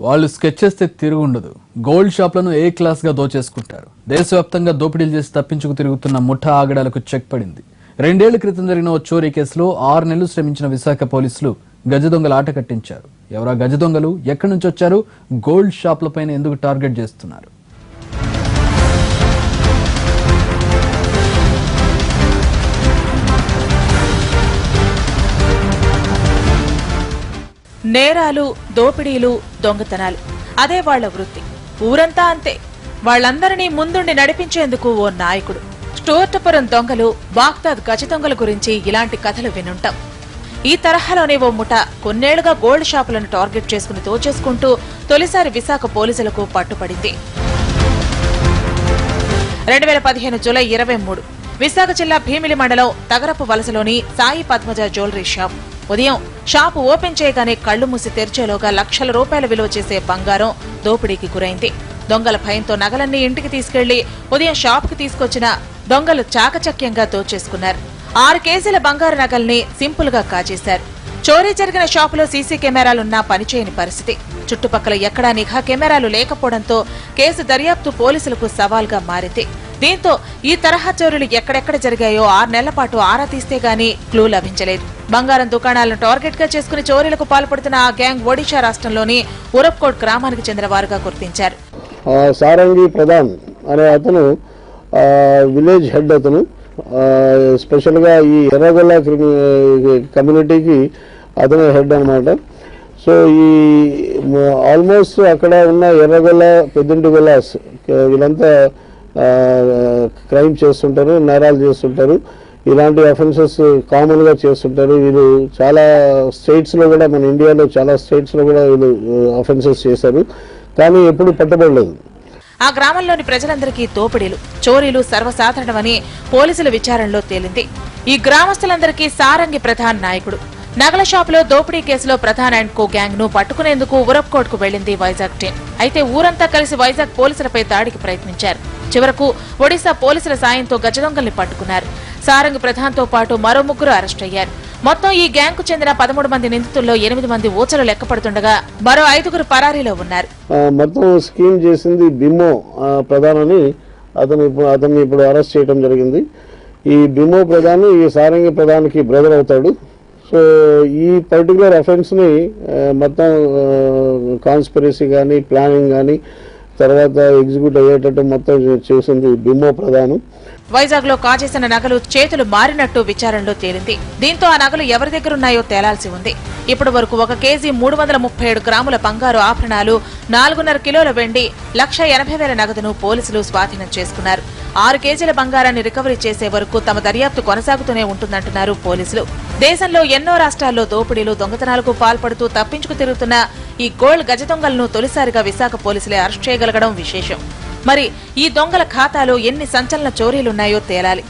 వాళ్ళు స్కెచ్ చేస్తే తిరుగుండదు. గోల్డ్ షాప్లను ఏ క్లాస్ గా దోచేసుకుంటారు. దేశవ్యాప్తంగా దోపిడీలు చేసి తప్పించుకు తిరుగుతున్న ముఠా ఆగడాలకు చెక్ పడింది. 2 ఏళ్ల క్రితం జరిగిన ఓ చోరీ కేసులో 6 నెలలు శ్రమించిన విశాఖ పోలీసులు గజ దొంగల ఆట కట్టించారు. ఎవరా గజ దొంగలు, ఎక్కడి నుంచి వచ్చారు, గోల్డ్ షాప్లపైన ఎందుకు టార్గెట్ చేస్తున్నారు? నేరాలు, దోపిడీలు, దొంగతనాలు అదే వాళ్ల వృత్తి. ఊరంతా అంతే. వాళ్లందరినీ ముందుండి నడిపించేందుకు ఓ నాయకుడు. స్టోర్టపురం దొంగలు, బాగ్దాద్ గజ దొంగల గురించి ఇలాంటి కథలు వినుంటాం. ఈ తరహాలోనే ఓ ముఠ కొన్నేళ్లుగా గోల్డ్ షాపులను టార్గెట్ చేసుకుని దోచేసుకుంటూ తొలిసారి విశాఖ పోలీసులకు పట్టుపడింది. 2015 జూలై 23 విశాఖ జిల్లా భీమిలి మండలం తగరపు వలసలోని సాయి పద్మజ జ్యువెలరీ షాప్. ఉదయం షాపు ఓపెన్ చేయగానే కళ్లు మూసి తెరిచేలోగా లక్షల రూపాయల విలువ చేసే బంగారం దోపిడీకి గురైంది. దొంగల భయంతో నగలన్నీ ఇంటికి తీసుకెళ్లి ఉదయం షాపుకి తీసుకొచ్చిన దొంగలు చాకచక్యంగా దోచేసుకున్నారు. 6 కేజీల బంగారు నగల్ని సింపుల్ గా కాజేశారు. చోరీ జరిగిన షాపులో సీసీ కెమెరాలున్నా పనిచేయని పరిస్థితి. చుట్టుపక్కల ఎక్కడా నిఘా కెమెరాలు లేకపోవడంతో కేసు దర్యాప్తు పోలీసులకు సవాల్గా మారింది. దీంతో ఈ తరహా చోరీలు ఎక్కడెక్కడ జరిగాయో 6 నెలల పాటు ఆరా తీస్తే గానీ క్లూ లభించలేదు. బంగారం దుకాణాలను టార్గెట్ గా చేసుకుని చోరీలకు పాల్పడుతున్న ఆ గ్యాంగ్ ఒడిశా రాష్ట్రంలోని ఉరప్కోట్ గ్రామానికి చెందిన వారుగా గుర్తించారు. సారంగి ప్రధాన్ అనే అతను విలేజ్ హెడ్. అతను స్పెషల్ గా ఈ ఎర్రగొల్ల కమ్యూనిటీకి అతను హెడ్ అనమాట. సో ఈ ఆల్మోస్ట్ అక్కడ ఉన్న ఎర్రగొల్ల, పెద్దింటి గొల్లాస్ వీళ్ళంతా క్రైమ్ చేస్తుంటారు, నేరాలు చేస్తుంటారు. ఇలాంటి అఫెన్సెస్ కామన్ గా చేస్తుంటారు. వీళ్ళు చాలా స్టేట్స్ లో కూడా, మన ఇండియాలో చాలా స్టేట్స్ లో కూడా వీళ్ళు అఫెన్సెస్ చేశారు, కానీ ఎప్పుడు పట్టబడలేదు. ఆ గ్రామంలోని ప్రజలందరికీ దోపిడీలు, చోరీలు సర్వసాధారణమని పోలీసుల విచారణలో తేలింది. ఈ గ్రామస్తులందరికీ సారంగి ప్రధాన్ నాయకుడు. నగల షాపులో దోపిడీ కేసులో ప్రధాన్ అండ్ కో గ్యాంగ్ ను పట్టుకునేందుకు ఉరప్కోట్ కు వెళ్లింది వైజాగ్ టీం. అయితే ఊరంతా కలిసి వైజాగ్ పోలీసులపై దాడికి ప్రయత్నించారు. చివరకు ఒడిశా పోలీసుల సాయంతో గజదొంగల్ని పట్టుకున్నారు. సారంగి ప్రధాన్ తో పాటు మరో 3 అరెస్ట్ అయ్యారు. మొత్తం ఈ గ్యాంగ్ కు చెందిన 13 మంది నిందితుల్లో 8 మంది ఊచలు లెక్కపడుతుండగా మరో 5 పరారీలో ఉన్నారు. మొత్తం స్కీమ్ చేసింది బిమో ప్రధాన్ అని అతన్ని ఇప్పుడు అరెస్ట్ చేయడం జరిగింది. ఈ బిమో ప్రధాన్ ఈ సారంగి ప్రధాన్ కి బ్రదర్ అవుతాడు. సో ఈ పర్టికులర్ అఫెన్స్ ని మొత్తం కాన్స్పిరసీ కానీ, ప్లానింగ్ కానీ, తర్వాత ఎగ్జిక్యూట్ అయ్యేటట్టు మొత్తం చేసింది బిమో ప్రధాన్. వైజాగ్ లో కాజేసిన నగలు చేతులు మారినట్టు విచారణలో తేలింది. దీంతో ఆ నగలు ఎవరి దగ్గరున్నాయో తేలాల్సి ఉంది. ఇప్పటి వరకు 1 కేజీ 337 గ్రాముల బంగారు ఆభరణాలు, 4.5 కిలోల వెండి, 1,80,000 నగదును పోలీసులు స్వాధీనం చేసుకున్నారు. 6 కేజీల బంగారాన్ని రికవరీ చేసే వరకు తమ దర్యాప్తు కొనసాగుతూనే ఉంటుందంటున్నారు పోలీసులు. దేశంలో ఎన్నో రాష్ట్రాల్లో దోపిడీలు, దొంగతనాలకు పాల్పడుతూ తప్పించుకు తిరుగుతున్న ఈ గోల్డ్ గజ దొంగలను తొలిసారిగా విశాఖ పోలీసులే అరెస్ట్ చేయగలగడం విశేషం. మరి ఈ దొంగల ఖాతాలో ఎన్ని సంచలన చోరీలున్నాయో తేలాలి.